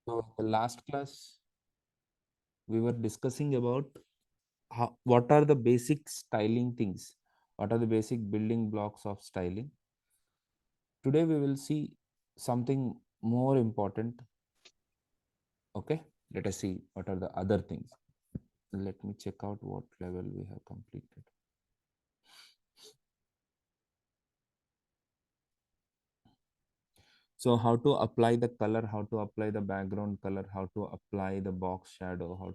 So in the last class, we were discussing about what are the basic styling things, what are the basic building blocks of styling. Today we will see something more important. Okay, let us see what are the other things. Let me check out what level we have completed. So how to apply the color, how to apply the background color, how to apply the box shadow, how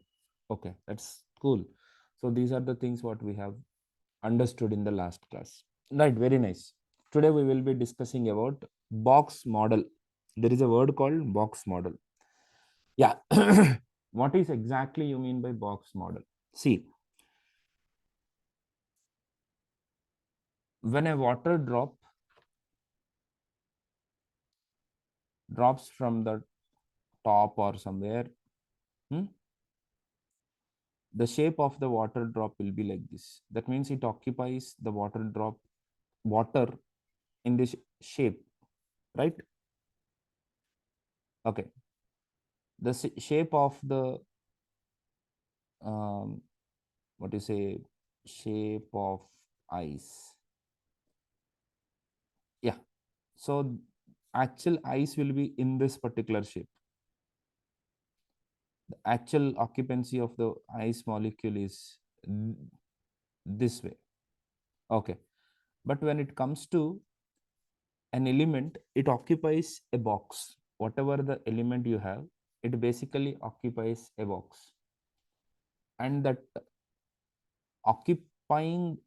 okay, that's cool. So these are the things what we have understood in the last class. Right, very nice. Today we will be discussing about box model. There is a word called box model. Yeah. What is exactly you mean by box model? See, when a water drops from the top or somewhere, hmm, the shape of the water drop will be like this. That means it occupies the water in this shape, right? Okay. The shape of the um, what you say, shape of ice. Yeah. So actual ice will be in this particular shape. The actual occupancy of the ice molecule is this way. Okay. But when it comes to an element, it occupies a box. Whatever the element you have, it basically occupies a box. And that occupying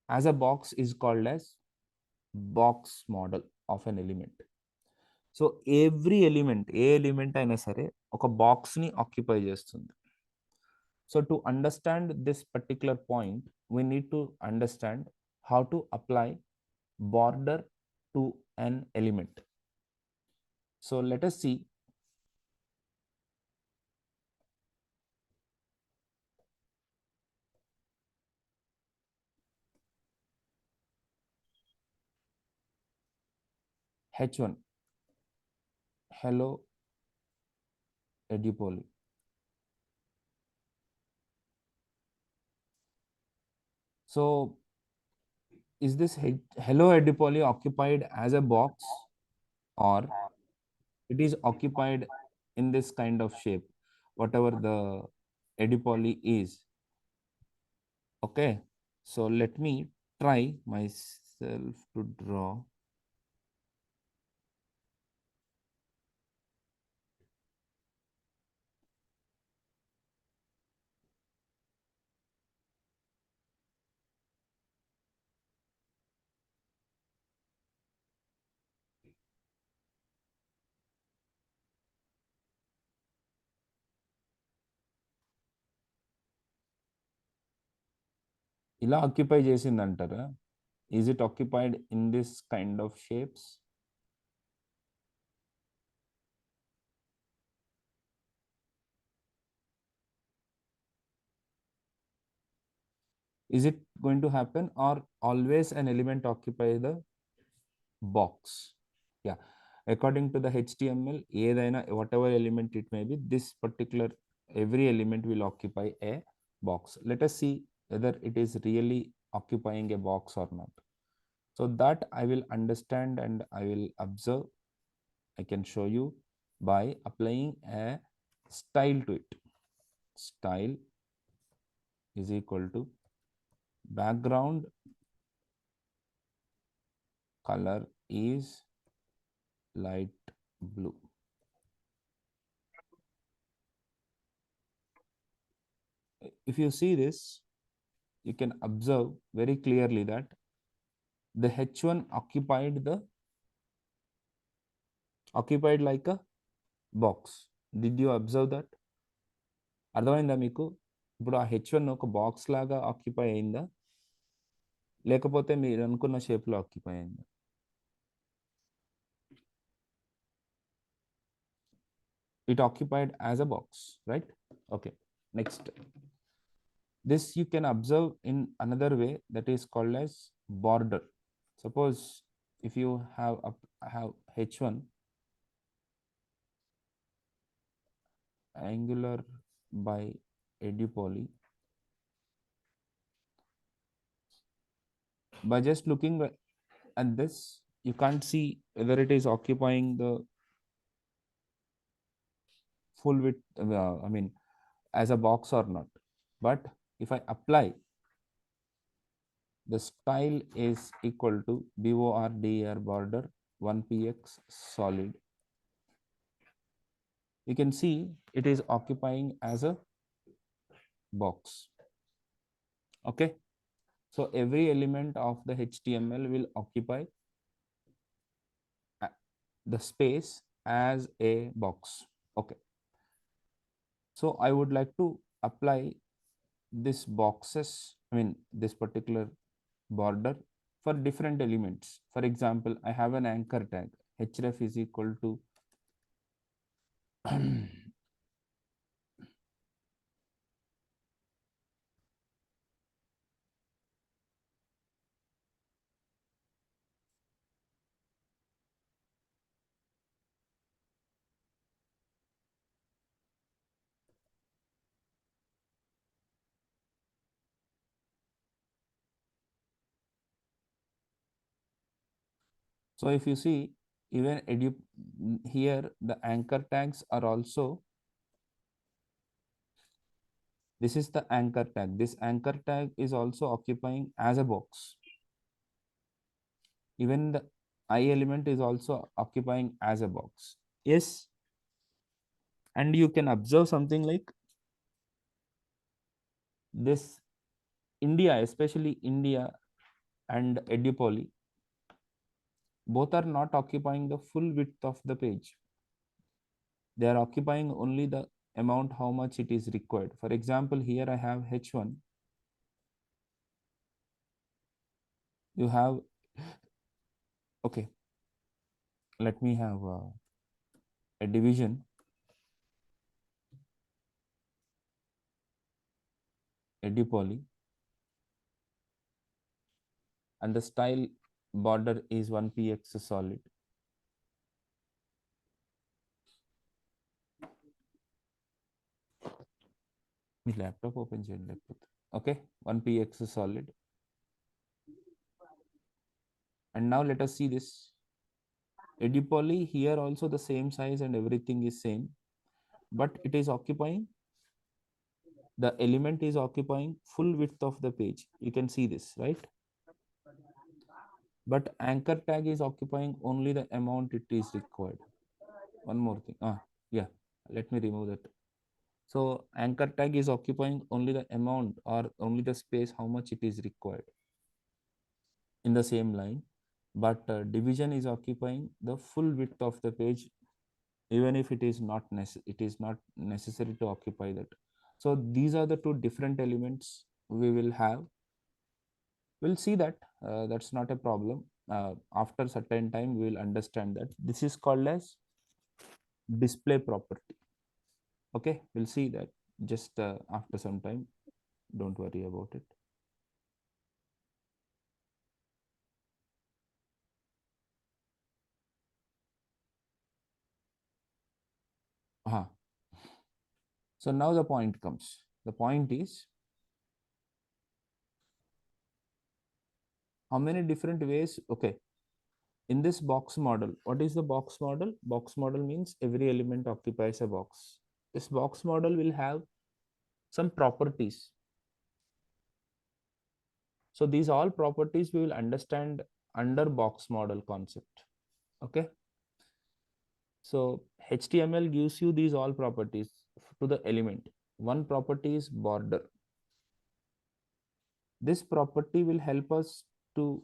as a box is called as box model of an element. So every element A element అయినా సరే ఒక బాక్స్ని occupy చేస్తుంది. So to understand this particular point we need to understand how to apply border to an element. So let us see H1, hello Edupoli. So is this hello Edupoli occupied as a box, or it is occupied in this kind of shape, whatever the Edupoli is? Okay, so let me try myself to draw. ఇలా occupy చేసింది అంటారా? Is it occupied in this kind of shapes? Is it going to happen, or always an element occupy the box? Yeah, according to the HTML, ఏదైనా whatever element it may be, this particular every element will occupy a box. Let us see whether it is really occupying a box or not. So that I will understand and I will observe. I can show you by applying a style to it. Style is equal to background color is light blue. If you see this, you can observe very clearly that the H1 occupied like a box. Did you observe that? అర్థమైందా మీకు? ఇప్పుడు ఆ H1 ఒక box లాగా occupy అయిందా, లేకపోతే మీరు అనుకున్న షేప్లో ఆక్యుపై అయిందా? It occupied as a box, right? Okay, next. This you can observe in another way, that is called as border. Suppose if you have H1, angular by Edupoly. By just looking at this, you can't see whether it is occupying the full width, I mean, as a box or not. But if I apply, the style is equal to BORDER border 1px solid. You can see it is occupying as a box. Okay. So every element of the HTML will occupy the space as a box. Okay. So I would like to apply this boxes, I mean, this particular border for different elements. For example, I have an anchor tag, href is equal to so if you see, even here the anchor tags are also, this is the anchor tag. This anchor tag is also occupying as a box. Even the I element is also occupying as a box. Yes. And you can observe something like this India, especially India and Edupoly, both are not occupying the full width of the page. They are occupying only the amount how much it is required. For example, here I have H1. You have, okay, let me have a division, Edupoly, and the style border is 1px solid. My laptop open చేయండి. Okay, 1px solid. And now let us see this. Edupoly, here also the same size and everything is same, but it is occupying, the element is occupying full width of the page. You can see this, right? But anchor tag is occupying only the amount it is required. One more thing. Yeah, let me remove that. So anchor tag is occupying only the amount or only the space how much it is required in the same line. But division is occupying the full width of the page, even if it is not necessary to occupy that. So these are the two different elements we will have. We'll see that. That's not a problem. After certain time we will understand that this is called as display property. Okay, we'll see that just after some time. Don't worry about it. uh So now the point comes. The point is, how many different ways? Okay, in this box model, what is the box model? Box model means every element occupies a box. This box model will have some properties. So these all properties we will understand under box model concept. Okay. So HTML gives you these all properties to the element. One property is border. This property will help us to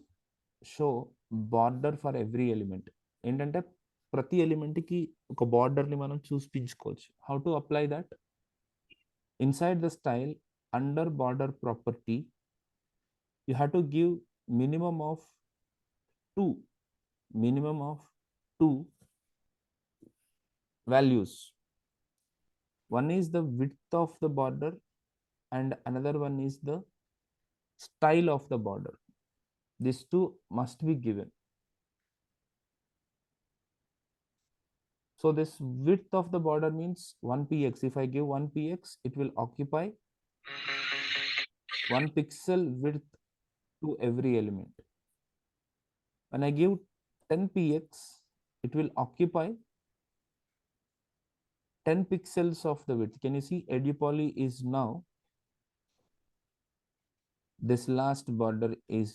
show border for every element. ఏంటంటే ప్రతి ఎలిమెంట్కి ఒక బార్డర్ని మనం చూపించుకోవచ్చు. How to apply that? Inside the style, under border property, you have to give minimum of two minimum of two values. One is the width of the border and another one is the style of the border. These two must be given. So this width of the border means 1 px. If I give 1 px, it will occupy 1 pixel width to every element. When I give 10 px, it will occupy 10 pixels of the width. Can you see Edupoly is now, this last border is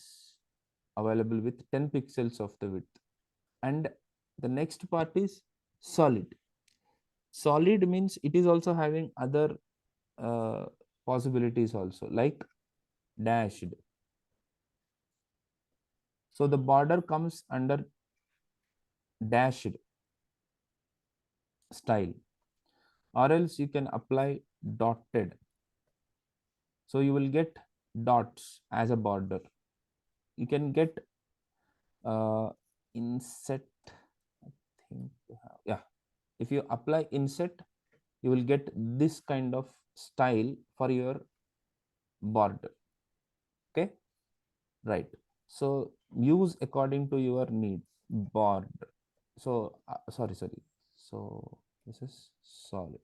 available with 10 pixels of the width. And the next part is solid. Solid means it is also having other uh, possibilities also, like dashed. So the border comes under dashed style, or else you can apply dotted. So you will get dots as a border. You can get inset, I think, yeah. If you apply inset, you will get this kind of style for your border. Okay, right. So use according to your need. Border. So sorry. So this is solid.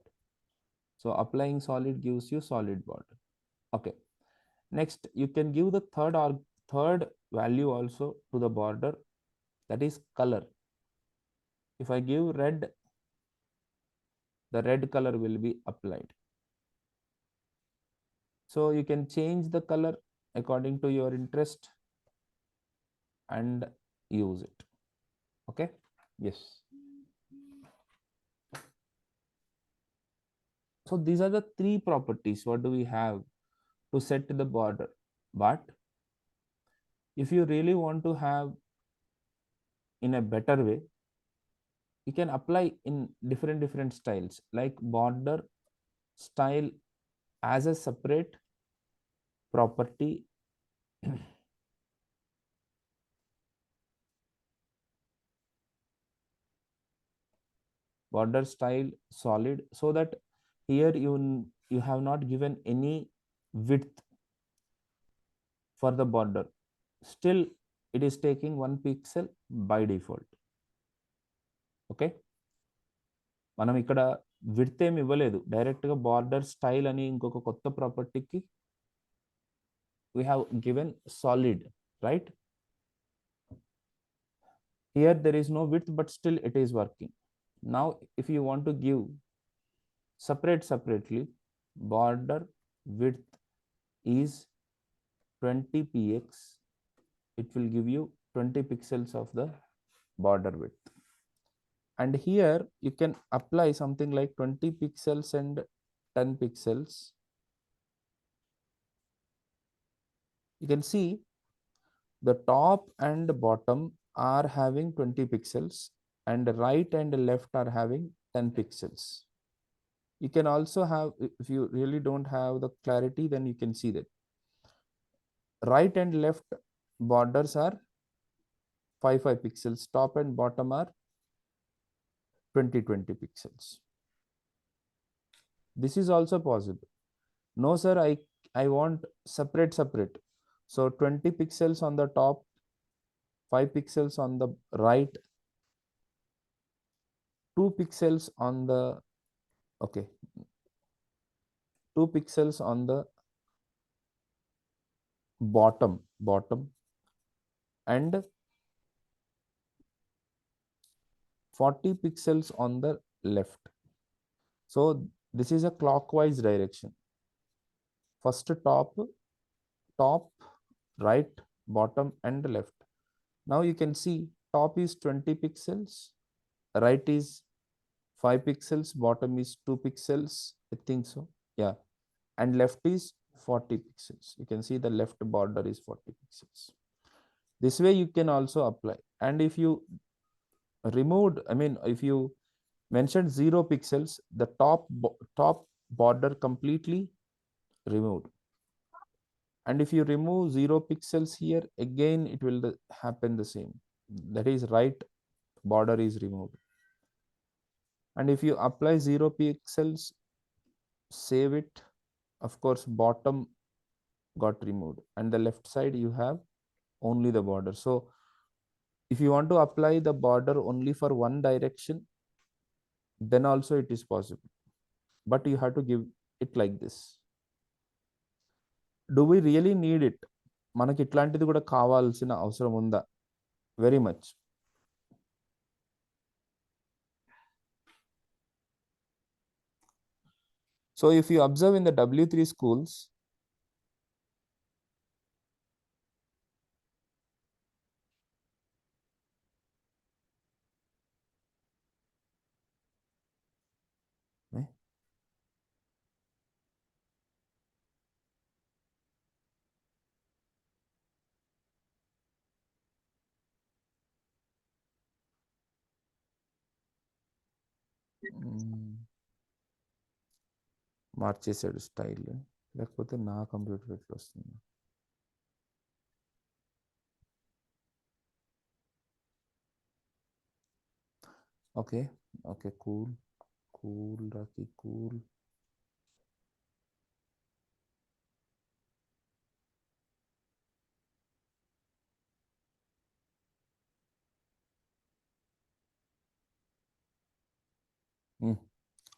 So applying solid gives you solid border. Okay. Next, you can give the third value also to the border, that is color. If I give red, the red color will be applied. So you can change the color according to your interest and use it. Okay. Yes. So these are the three properties. What do we have to set the border? But if you really want to have in a better way, you can apply in different styles, like border style as a separate property. Border style solid, so that here you have not given any width for the border, still it is taking 1 pixel by default. Okay, మనం ఇక్కడ width ఏమి ఇవ్వలేదు, డైరెక్ట్గా border style అని ఇంకొక కొత్త ప్రాపర్టీకి we have given solid, right? Here there is no width, but still it is working. Now if you want to give separately, border width is 20 px, it will give you 20 pixels of the border width. And here you can apply something like 20 pixels and 10 pixels. You can see the top and bottom are having 20 pixels, and right and left are having 10 pixels. You can also have, if you really don't have the clarity, then you can see that right and left borders are 5 pixels, top and bottom are 20 pixels. This is also possible. No sir, I want separate. So 20 pixels on the top, 5 pixels on the right, 2 pixels on the, okay, 2 pixels on the bottom, and 40 pixels on the left. So this is a clockwise direction. First top, right, bottom and left. Now you can see top is 20 pixels, right is 5 pixels, bottom is 2 pixels, I think so. Yeah. And left is 40 pixels. You can see the left border is 40 pixels. This way you can also apply. And if you removed, I mean, if you mentioned 0 pixels, the top border completely removed. And if you remove 0 pixels here, again it will happen the same. That is, right border is removed. And if you apply 0 pixels, save it, of course bottom got removed, and the left side you have only the border. So if you want to apply the border only for one direction, then also it is possible. But you have to give it like this. Do we really need it? మనకి ఇట్లాంటిది కూడా కావాల్సిన అవసరం ఉందా? Very much. So if you observe in the W3 schools, eh, మార్చేసాడు style, లేకపోతే నా computer ఎట్లా వస్తుంది? ఓకే ఓకే, కూల్ కూల్ రాకి cool.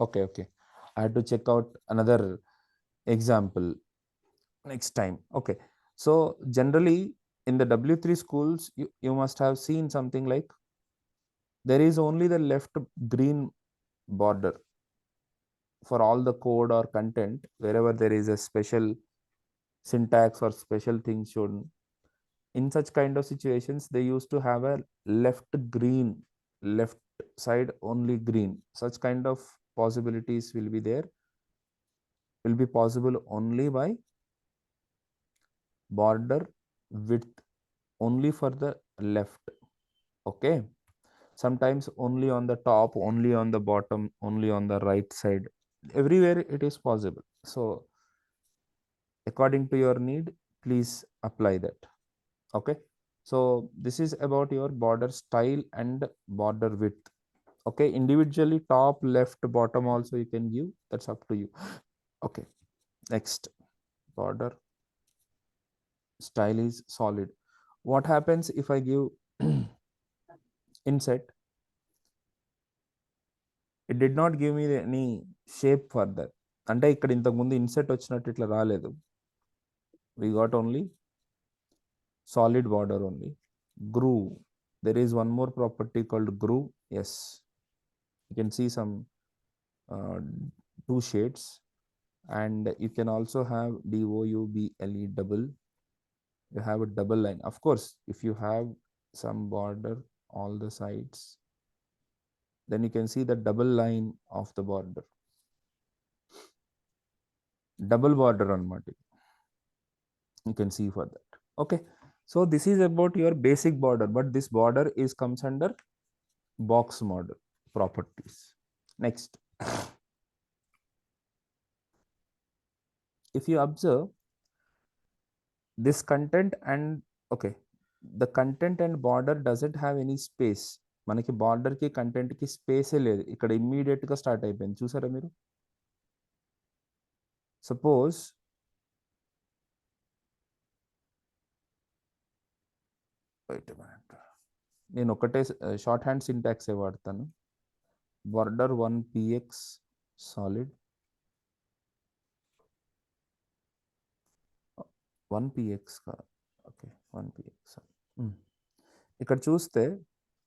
Okay, okay. I had to check out another example next time. Okay. So generally in the W3 schools, you must have seen something like there is only the left green border for all the code or content wherever there is a special syntax or special thing shown. In such kind of situations, they used to have a left green, left side only green. Such kind of possibilities will be there, will be possible only by border width only for the left. Okay, sometimes only on the top, only on the bottom, only on the right side, everywhere it is possible. So according to your need, please apply that. Okay, so this is about your border style and border width. Okay, individually top, left, bottom also you can give, that's up to you. Okay, next, border style is solid. What happens if I give inset? It did not give me any shape further. అంటే ఇక్కడ ఇంతకు ముందు INCET వచ్చినట్టు ఇట్లా రాలేదు. We got only solid border only. Groove. There is one more property called groove. Yes, you can see some two shades, and you can also have double double. You have a double line. Of course, if you have some border all the sides, then you can see the double line of the border. Double border on Mati. You can see for that. Okay, so this is about your basic border, but this border is comes under box model properties. Next, if you observe this content and okay, the content and border doesn't have any space. మనకి border కి content కి స్పేసే లేదు, ఇక్కడ immediate గా start అయిపోయింది. చూసారా మీరు? Suppose నేను ఒకటే షార్ట్ హ్యాండ్ సింటాక్స్ ఏ వాడతాను. బార్డర్ 1px సాలిడ్ 1px కాదు, ఓకే 1px. ఇక్కడ చూస్తే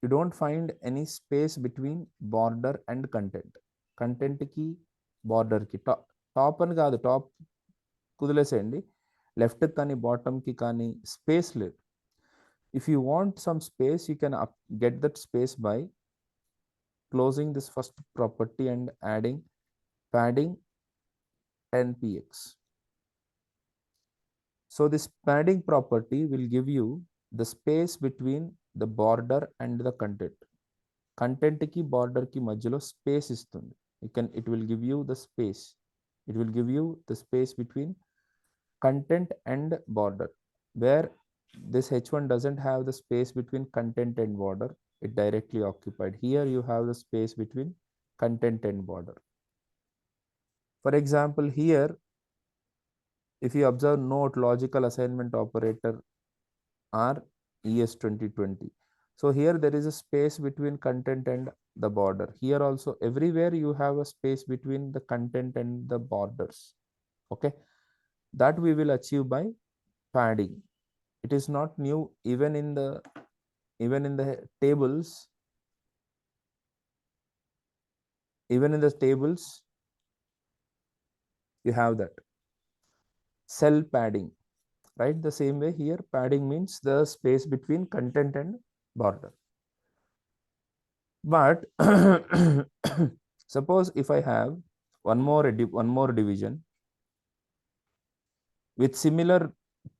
you don't find any space between border and content. కంటెంట్కి బార్డర్కి టాప్ అని కాదు, టాప్ కుదిలేసేయండి, లెఫ్ట్ కానీ బాటమ్కి కానీ స్పేస్ లేదు. If you want some space, you can get that space by closing this first property and adding padding 10px. So this padding property will give you the space between the border and the content. Content ki border ki majhilo space istundi. It will give you the space. It will give you the space between content and border, where this h1 doesn't have the space between content and border, it directly occupied. Here you have the space between content and border. For example, here if you observe note logical assignment operator are ES 2020, So here there is a space between content and the border. Here also everywhere you have a space between the content and the borders. Okay, that we will achieve by padding. It is not new. Even in the tables, even in the tables you have that cell padding, right? The same way here padding means the space between content and border. But suppose if I have one more division with similar,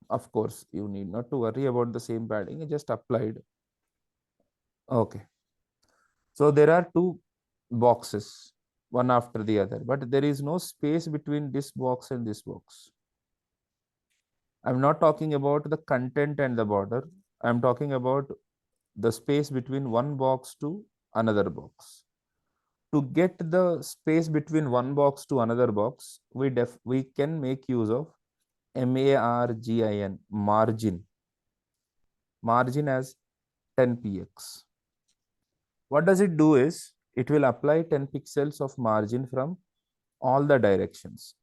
of course you need not to worry about the same padding, I just applied. Okay, so there are two boxes, one after the other, but there is no space between this box and this box. I'm not talking about the content and the border. I'm talking about the space between one box to another box. To get the space between one box to another box, we can make use of margin, margin as 10 px. What does it do is it will apply 10 pixels of margin from all the directions.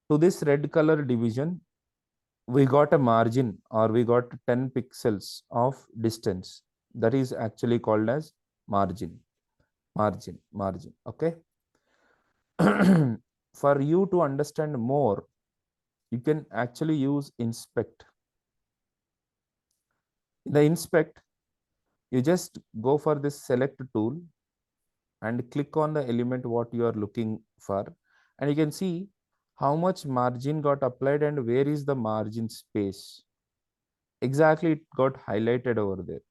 To this red color division, we got a margin, or we got 10 pixels of distance. That is actually called as margin. Margin. Okay. For you to understand more, you can actually use inspect. In the inspect, you just go for this select tool and click on the element what you are looking for, and you can see how much margin got applied and where is the margin space. Exactly, it got highlighted over there.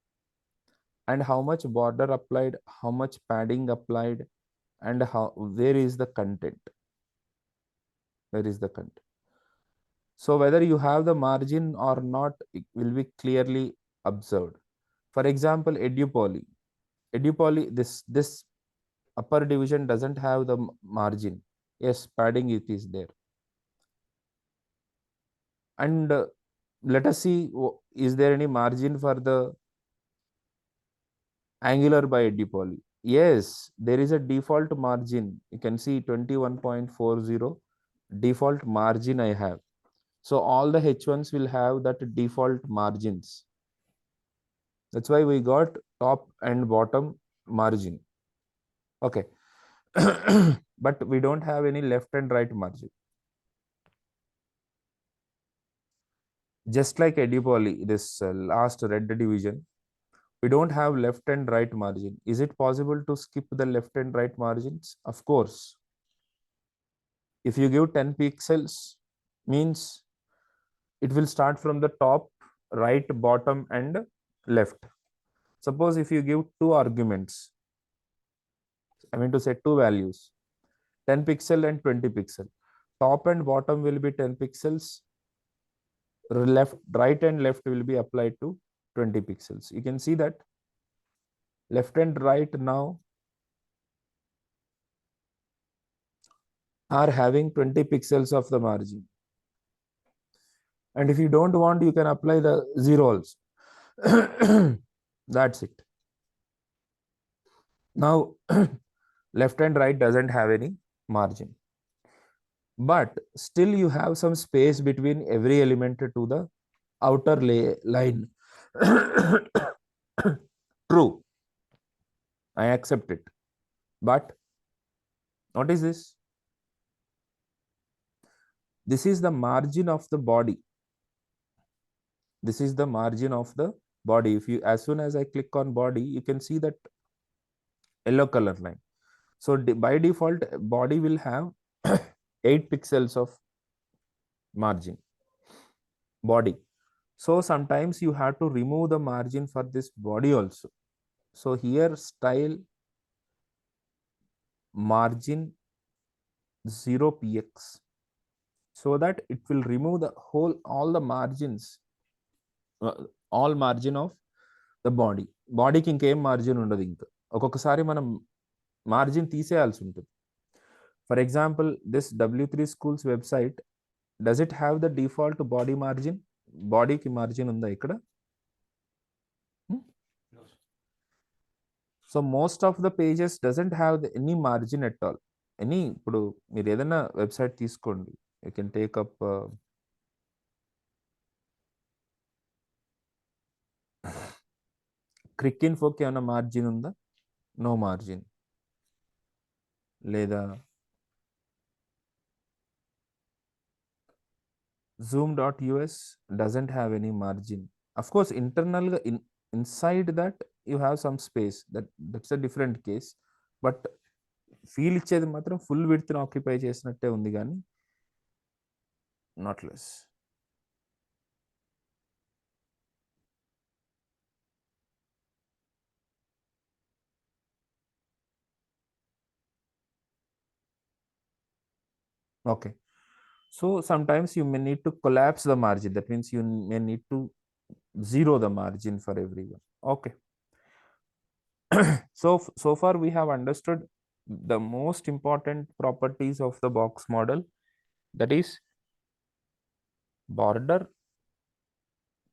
And how much border applied, how much padding applied, and how where is the content. Where is the content? So whether you have the margin or not, it will be clearly observed. For example, edupoly, this upper division doesn't have the margin. Yes, padding it is there. And let us see, is there any margin for the angular by edupoly? Yes, there is a default margin. You can see 21.40 default margin I have. So all the H1s will have that default margins. That's why we got top and bottom margin. Okay. But we don't have any left and right margin. Just like edupoly, this last red division, we don't have left and right margin. Is it possible to skip the left and right margins? Of course. If you give 10 pixels, means it will start from the top, right, bottom, and left. Suppose if you give two arguments, I mean to say two values, 10 pixel and 20 pixel. Top and bottom will be 10 pixels. Right and left will be applied to 20 pixels. You can see that left and right now are having 20 pixels of the margin. And if you don't want, you can apply the 0 also. That's it. Now, left and right doesn't have any margin. But still you have some space between every element to the outer line. True. I accept it. But what is this? This is the margin of the body. This is the margin of the body. If you, as soon as I click on body, you can see that yellow color line. So by default, body will have 8 pixels of margin. Body. So sometimes you have to remove the margin for this body also. So here style margin 0px, so that it will remove the whole all the margins, all margin of the body. బాడీకి ఇంకేం margin ఉండదు. ఇంకా ఒక్కొక్కసారి మనం margin తీసేయాల్సి ఉంటుంది. For example this W3 schools website, does it have the default body margin? బాడీకి margin ఉందా ఇక్కడ? So most of the pages doesn't have any margin at all. ఇప్పుడు మీరు ఏదైనా వెబ్సైట్ తీసుకోండి, యూ కెన్ టేక్ అప్ క్రిక్ ఇన్ఫోకి ఏమైనా మార్జిన్ ఉందా? No margin. లేదా zoom.us doesn't have any margin. Of course, internal inside that you have some space. That's a different case. But feel ఇచ్చేది మాత్రం ఫుల్ విడ్త్ని ఆక్యుపై చేసినట్టే ఉంది కానీ not less. Okay. So sometimes you may need to collapse the margin. That means you may need to zero the margin for everyone. Okay. So far we have understood the most important properties of the box model, that is border,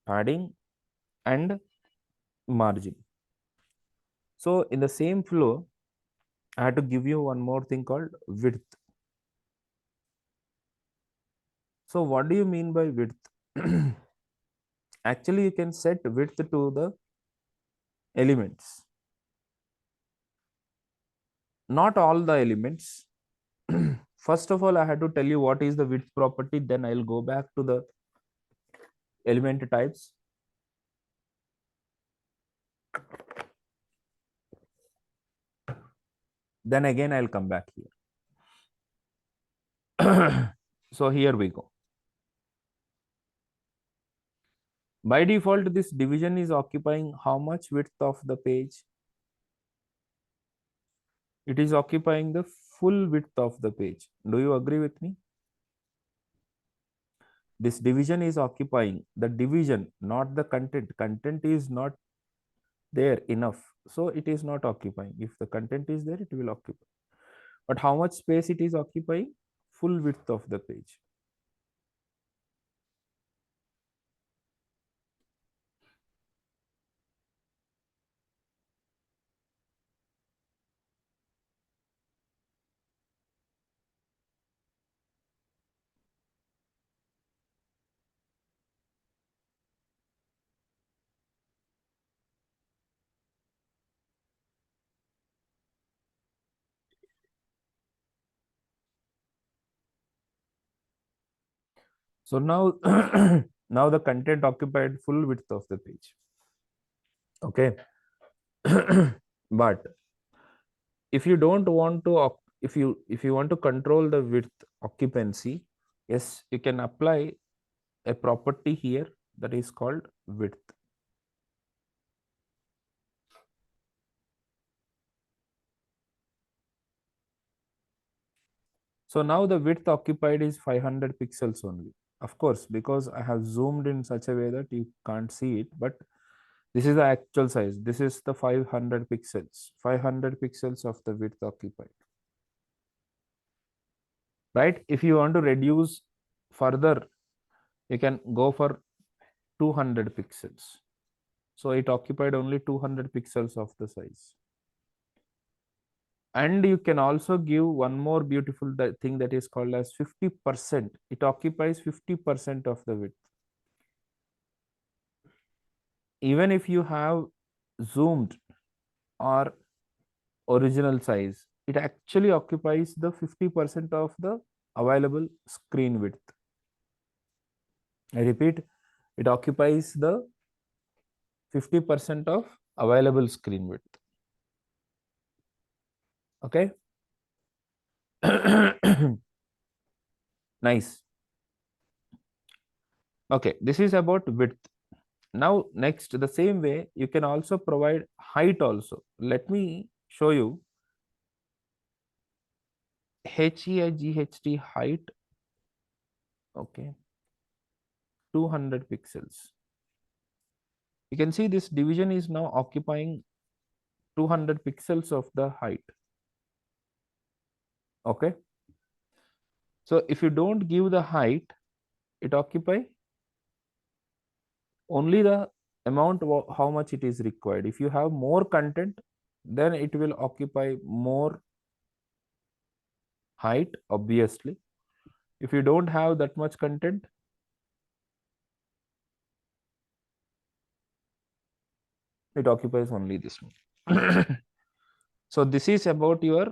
padding, and margin. So in the same flow, I had to give you one more thing called width. So what do you mean by width? Actually, you can set width to the elements. Not all the elements. First of all, I had to tell you what is the width property. Then I'll go back to the element types. Then again, I'll come back here. So here we go. By default, this division is occupying how much width of the page? It is occupying the full width of the page. Do you agree with me? This division is occupying the division, not the content. Content is not there enough, so it is not occupying. If the content is there, it will occupy. But how much space it is occupying? Full width of the page. So now, now the content occupied full width of the page. Okay. But if you don't want to, if you want to control the width occupancy, yes, you can apply a property here that is called width. So now the width occupied is 500 pixels only. Of course, because I have zoomed in such a way that you can't see it, but this is the actual size. This is the 500 pixels, 500 pixels of the width occupied. Right? If you want to reduce further, you can go for 200 pixels. So it occupied only 200 pixels of the size. And you can also give one more beautiful thing that is called as 50%. It occupies 50% of the width. Even if you have zoomed or original size, it actually occupies the 50% of the available screen width. I repeat, it occupies the 50% of available screen width. Okay. Nice. Okay, this is about width. Now next, the same way you can also provide height also. Let me show you HEIGHT height. Okay, 200 pixels. You can see this division is now occupying 200 pixels of the height. Okay. So if you don't give the height, it occupy only the amount of how much it is required. If you have more content, then it will occupy more height, obviously. If you don't have that much content, it occupies only this one. So this is about your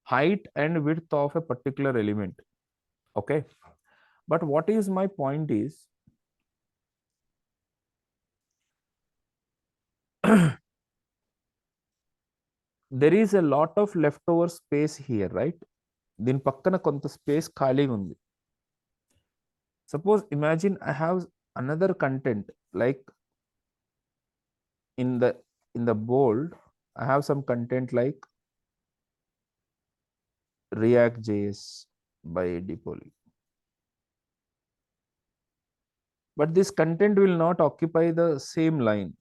height and width of a particular element. Okay. But what is my point is, there is a lot of leftover space here, right? దీని పక్కన కొంత space ఖాళీగా ఉంది. Suppose imagine I have another content, like in the bold, I have some content like React.js by Dipoli. But this content will not occupy the same line.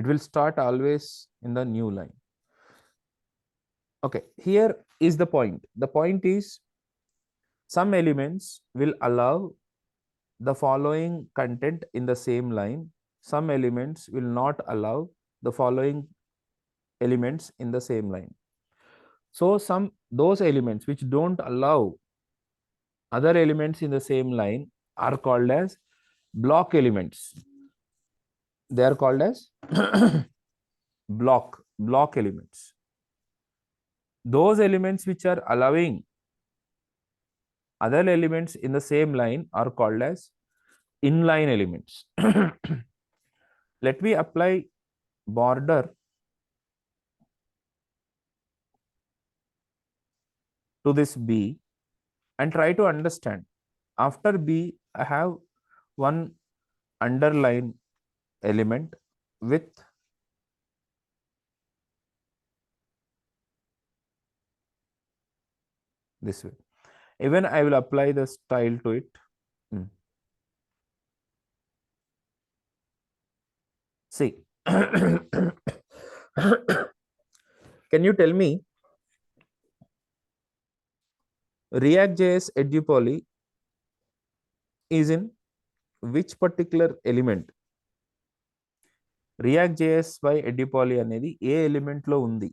It will start always in the new line. Okay, here is the point. The point is, some elements will allow the following content in the same line. Some elements will not allow the following elements in the same line. So those elements which don't allow other elements in the same line are called as block elements. They are called as block elements. Those elements which are allowing other elements in the same line are called as inline elements. Let me apply border to this B and try to understand. After B, I have one underline element with this way. Even I will apply the style to it. See, can you tell me React.js Edupoly is in which particular element? React.js by Edupoly అనేది ఏ element లో ఉంది?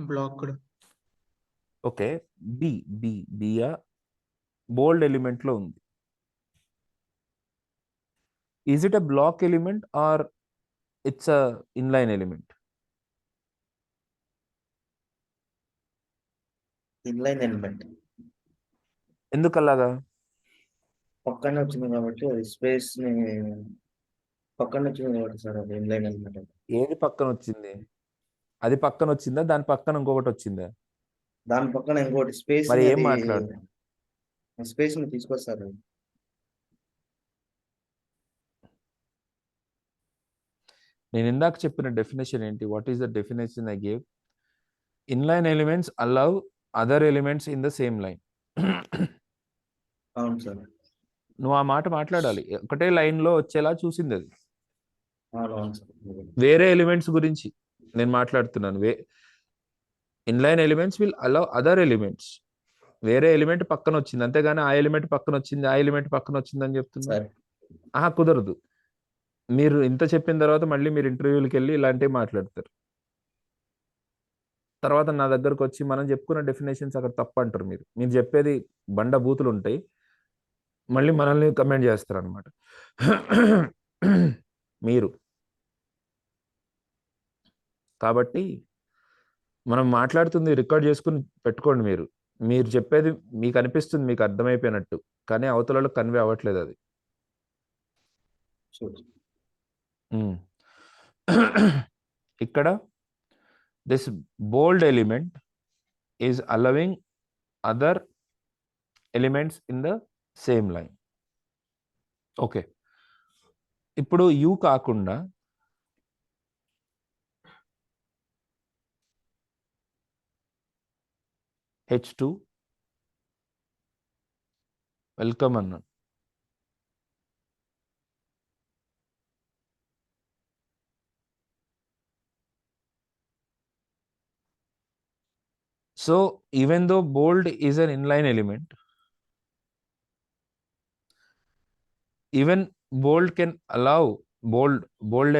Blocked. Okay, B B బియా బోల్డ్ element లో ఉంది. Is it a block element or it's a inline element? Inline element. ఎందుకు అలాగా? పక్కన వచ్చింది కాబట్టి అది స్పేస్ ని పక్కన వచ్చింది కాబట్టి సార్ అది ఇన్లైన్ ఎలిమెంట్. ఏది పక్కన వచ్చింది? అది పక్కన వచ్చిందా, దాని పక్కన ఇంకొకటి వచ్చిందా? దాని పక్కన ఇంకోటి స్పేస్ మరి ని ఏం మాట్లాడు? స్పేస్ ని తీసుకొస్తారు. నేను ఇందాక చెప్పిన డెఫినేషన్ ఏంటి? What is the definition I gave? Inline elements allow other elements in the same line. అవును సార్. నువ్వు ఆ మాట మాట్లాడాలి. ఒకటే లైన్ లో వచ్చేలా చూసింది అది. అవును సార్. వేరే ఎలిమెంట్స్ గురించి నేను మాట్లాడుతున్నాను. Inline elements will allow other elements. వేరే ఎలిమెంట్ పక్కన వచ్చింది, అంతేగాని ఆ ఎలిమెంట్ పక్కన వచ్చింది, ఆ ఎలిమెంట్ పక్కన వచ్చింది అని చెప్తున్నా. ఆహా, కుదరదు. మీరు ఇంత చెప్పిన తర్వాత మళ్ళీ మీరు ఇంటర్వ్యూలకు వెళ్ళి ఇలాంటివి మాట్లాడతారు. తర్వాత నా దగ్గరకు వచ్చి మనం చెప్పుకున్న డెఫినేషన్స్ అక్కడ తప్పు అంటారు. మీరు చెప్పేది బండ బూతులు ఉంటాయి, మళ్ళీ మనల్ని కమెంట్ చేస్తారు అనమాట. మీరు కాబట్టి మనం మాట్లాడుతుంది రికార్డ్ చేసుకుని పెట్టుకోండి. మీరు చెప్పేది మీకు అనిపిస్తుంది మీకు అర్థమైపోయినట్టు, కానీ అవతలలో కన్వే అవ్వట్లేదు అది. ఇక్కడ this bold element is allowing other elements in the same line. Okay, ఇప్పుడు యూ కాకుండా H2 వెల్కమ్ అన్నాను. So even though bold is an inline element, even bold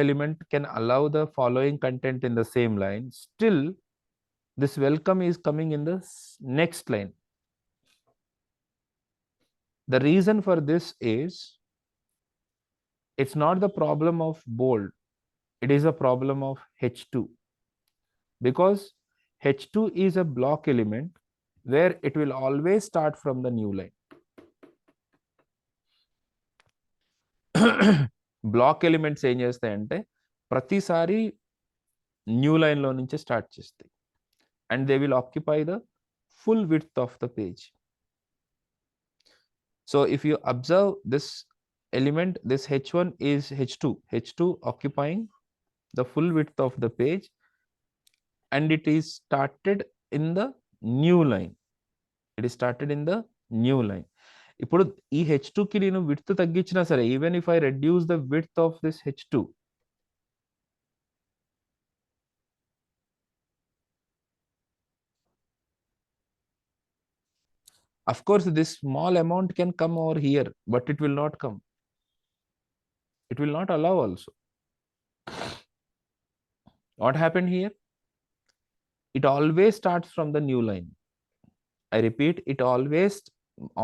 element can allow the following content in the same line. Still, this welcome is coming in the next line. The reason for this is it's not the problem of bold, it is a problem of H2, because H2 is a block element where it will always start from the new line. Block elements ఏం చేస్తాయంటే ప్రతిసారి new లైన్లో నుంచి start చేస్తాయి, and they will occupy the full width of the page. So if you observe this element, this H1 is H2 occupying the full width of the page, and it is started in the new line. It is started in the new line. ఇప్పుడు ఈ H2 కి నేను width తగ్గించినా సరే, even if I reduce the width of this H2, of course this small amount can come over here, but it will not come. It will not allow also. What happened here? It always starts from the new line. I repeat,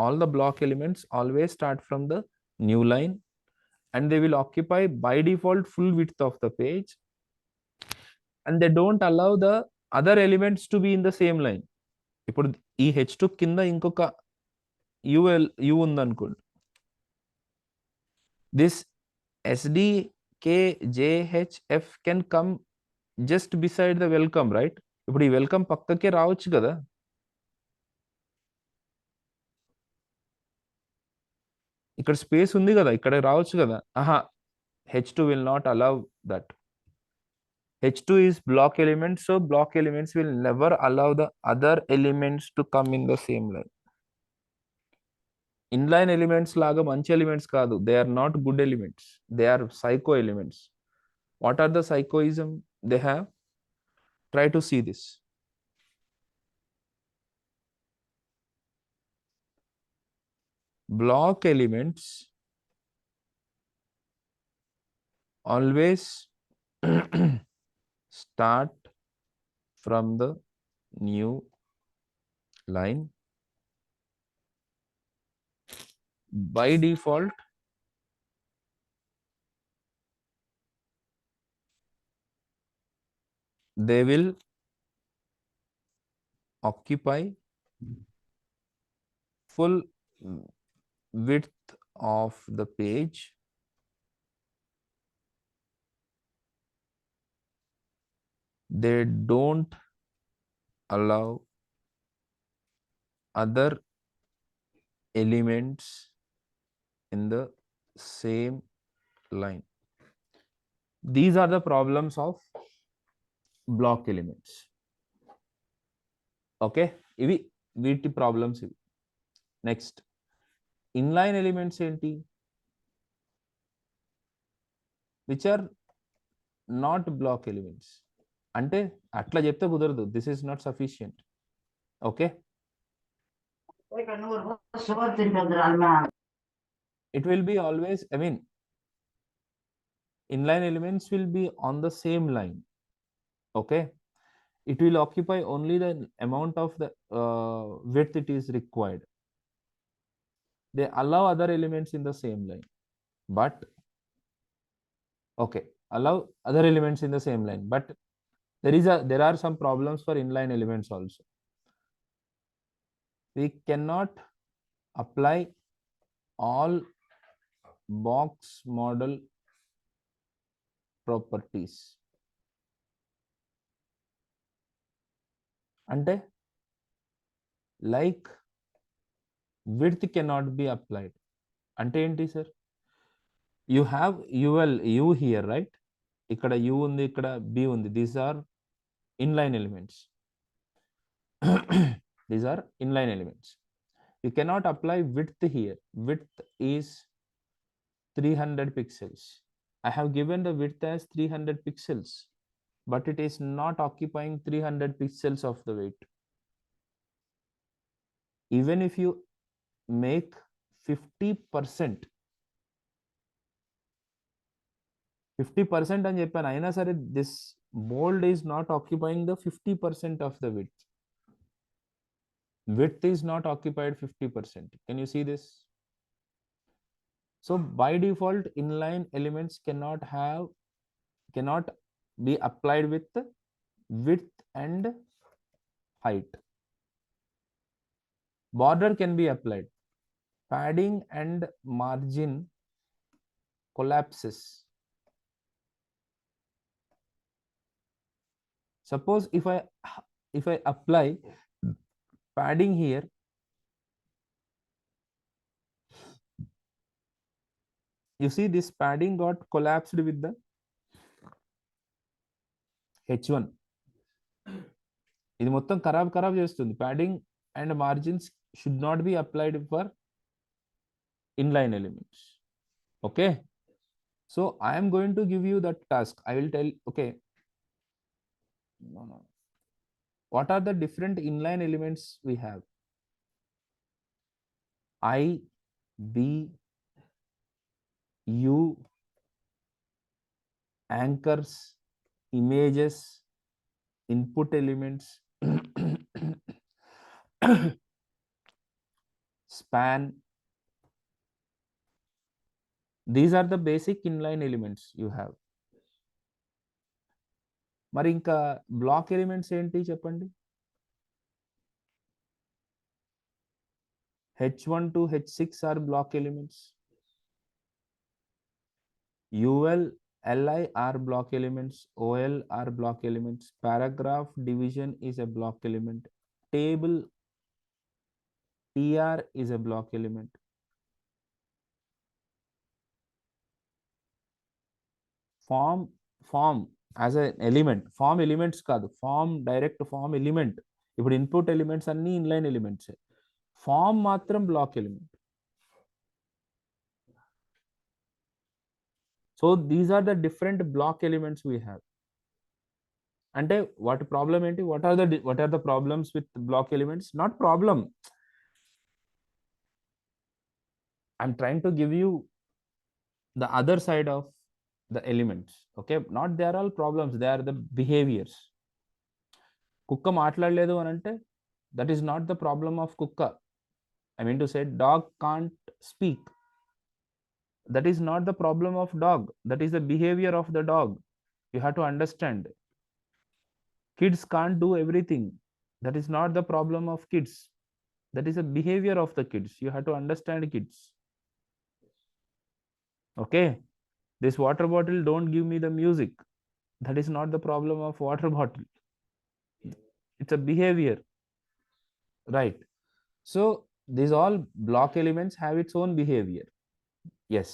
all the block elements always start from the new line, and they will occupy by default full width of the page, and they don't allow the other elements to be in the same line. ఇప్పుడు ఈ H2 కింద ఇంకొక U ఉందనుకోండి, this SDKJHF can come just beside the welcome, right? ఇప్పుడు ఈ welcome పక్కకే రావచ్చు కదా. ఇక్కడ స్పేస్ ఉంది కదా, ఇక్కడ రావచ్చు కదా. ఆహా, H2 will not allow that. H2 is block element, so block elements will never allow the other elements to come in the same line. Inline elements లాగా మంచి ఎలిమెంట్స్ కాదు. They are not good elements. They are psycho elements. What are the psychoism they have? Try to see this. Block elements always start from the new line. By default, they will occupy full width of the page, they don't allow other elements in the same line. These are the problems of block elements. Okay, ఇవి వీటి problems ఇవి. Next inline elements ఏంటి? Which are not block elements. అంటే అట్లా చెప్తే కుదరదు, this is not sufficient. Okay, it will be always, I mean, inline elements will be on the same line. Okay, it will occupy only the amount of the width it is required. They allow other elements in the same line, but okay, allow other elements in the same line, but there are some problems for inline elements also. We cannot apply all box model properties. అంటే like width cannot be applied. అంటే ఏంటి sir? You have U here, right? ఇక్కడ U ఉంది, ఇక్కడ B ఉంది. These are inline elements. These are inline elements. You cannot apply width here. Width is 300 pixels. I have given the width as 300 pixels, but it is not occupying 300 pixels of the weight. even if you make 50%, 50% అని చెప్పాను, అయినా సరే this mold is not occupying the 50% of the width. Width is not occupied 50%. Can you see this? So by default, inline elements cannot be applied with width and height. Border can be applied. Padding and margin collapses. Suppose if I apply padding here, you see this padding got collapsed with the H1. ఇది మొత్తం ఖరాబ్ చేస్తుంది. Padding and margins should not be applied for inline elements. Okay, so I am going to give you that task. I will tell, okay, no. What are the different inline elements we have? I, B, U, anchors, images, input elements, span. These are the basic inline elements you have. మరి ఇంకా block elements ఏంటి చెప్పండి? H1 to H6 are block elements. UL, LI are block elements. OL are block elements. Paragraph division is a block element. Table TR is a block element. Form as an element. Form elements కాదు, form direct form element. ఇప్పుడు input elements అన్ని inline elements. Form మాత్రం block element. So these are the different block elements we have. అంటే వాటి problem ఏంటి? What are the problems with block elements? Not problem, I'm trying to give you the other side of the elements. Okay, not they are all problems, they are the behaviors. కుక్క మాట్లాడలేదు అని అంటే that is not the problem of కుక్క. I mean to say dog can't speak, that is not the problem of dog, that is the behavior of the dog. You have to understand. Kids can't do everything, that is not the problem of kids, that is a behavior of the kids. You have to understand kids. Okay, this water bottle don't give me the music, that is not the problem of water bottle, it's a behavior, right? So these all block elements have its own behavior. Yes,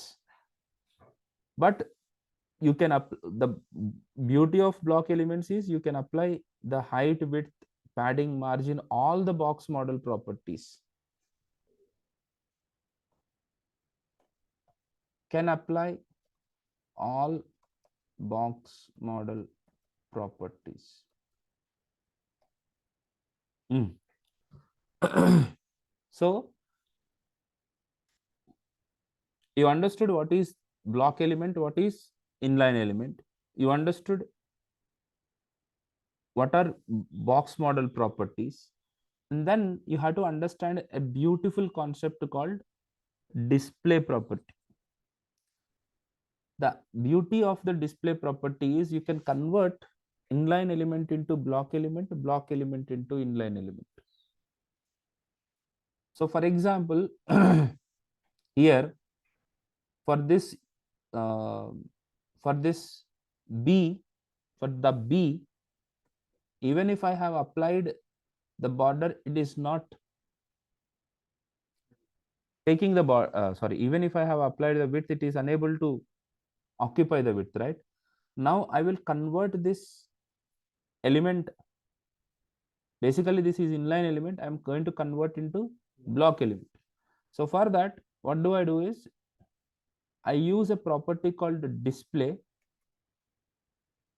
but you can the beauty of block elements is you can apply the height, width, padding, margin, all the box model properties can apply all box model properties. So you understood what is block element, what is inline element, you understood what are box model properties, and then you have to understand a beautiful concept called display property. The beauty of the display property is you can convert inline element into block element into inline element. So for example, here for this B, for the B, even if I have applied the border, it is not taking the sorry, even if I have applied the width, it is unable to occupy the width, right? Now I will convert this element, basically this is inline element, I am going to convert into block element. So for that, what do I do is I use a property called display,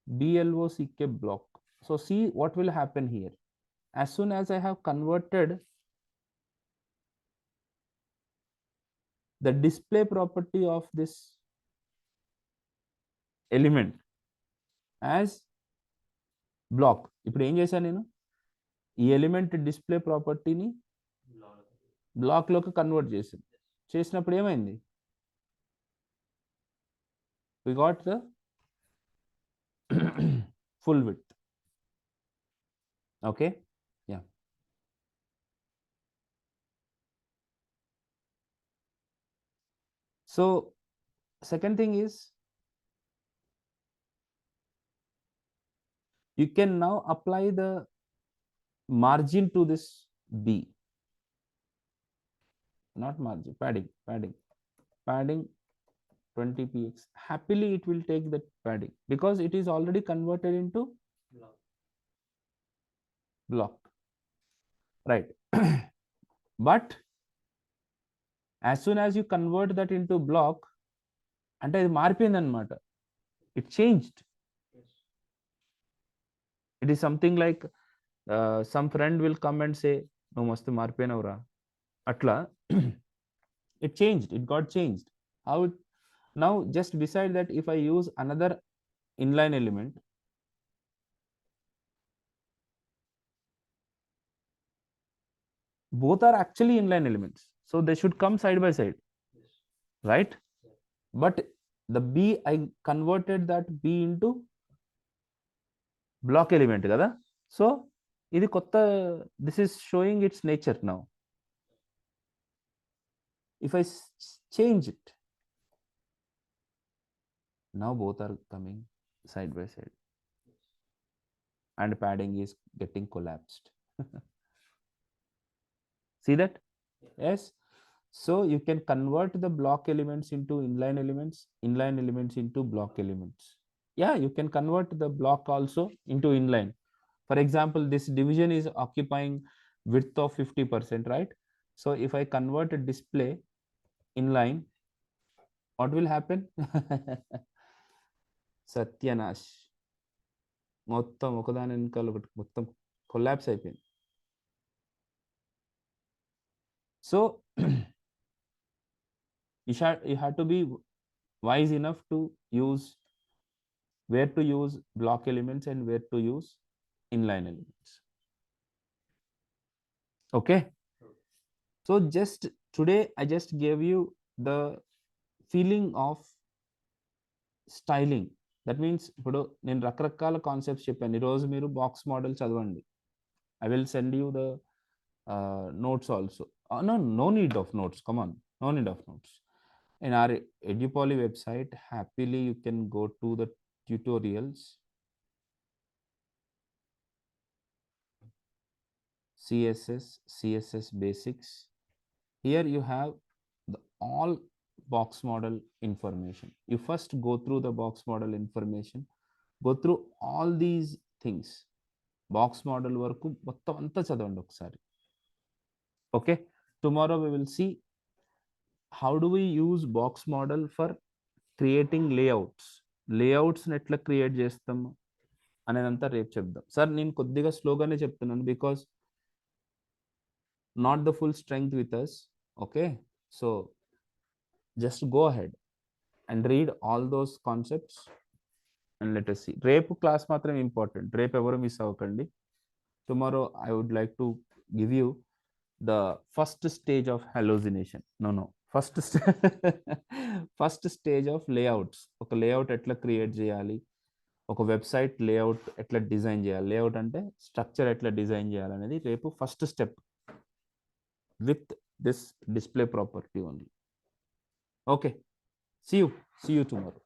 BLOCK block. So see what will happen here. As soon as I have converted the display property of this element as block. ఇప్పుడు ఏం చేశాను నేను, ఈ element display ప్రాపర్టీని బ్లాక్లోకి convert చేసినప్పుడు ఏమైంది, we got the full width. Okay, yeah. So second thing is, you can now apply the margin to this B, not margin, padding 20 px. Happily it will take that padding because it is already converted into block, right? But as soon as you convert that into block, అంటే అది మారిపోయింది అనమాట, it changed. It is something like some friend will come and say, నువ్వు మస్తు మారిపోయినవురా అట్లా. It changed, it got changed. How it, now just beside that, if I use another inline element, both are actually inline elements, so they should come side by side, right? But the B, I converted that B into block element kada, so ఇది కొత్త, this is showing its nature now. If I change it, now both are coming side by side and padding is getting collapsed. See that? Yes. So you can convert the block elements into inline elements into block elements. Yeah, you can convert the block also into inline. For example, this division is occupying width of 50%, right? So if I convert a display inline, what will happen? Satyanash. మొత్తం ఒకదాని వెనకాల ఒకటి మొత్తం collapse అయిపోయింది. So you have to be wise enough to use where to use block elements and where to use inline elements. Okay, so just today I just gave you the feeling of styling. That means ఇప్పుడు నేను రకరకాల concepts చెప్పాను, ఈరోజు మీరు box model చదవండి. I will send you the notes also. No need of notes, come on, no need of notes. In our Edupoly website, happily you can go to the tutorials, CSS basics. Here you have the all box model information. You first go through the box model information, go through all these things, box model వరకు మొత్తం అంతా చదవండి ఒకసారి. Okay, tomorrow we will see how do we use box model for creating layouts. లేఅవుట్స్ని ఎట్లా create చేస్తాము అనేదంతా రేపు చెప్దాం. Sir నేను కొద్దిగా స్లోగానే చెప్తున్నాను because not the full strength with us. Okay, so just go ahead and read all those concepts and let us see. రేపు class మాత్రం important, రేపు ఎవరు మిస్ అవ్వకండి. Tomorrow I would like to give you the first stage of hallucination. No, first first stage of layouts. ఒక layout ఎట్లా create చేయాలి, ఒక website layout ఎట్లా డిజైన్ చేయాలి, లేఅవుట్ అంటే స్ట్రక్చర్ ఎట్లా డిజైన్ చేయాలనేది రేపు first step with this display property only. Okay, see you tomorrow.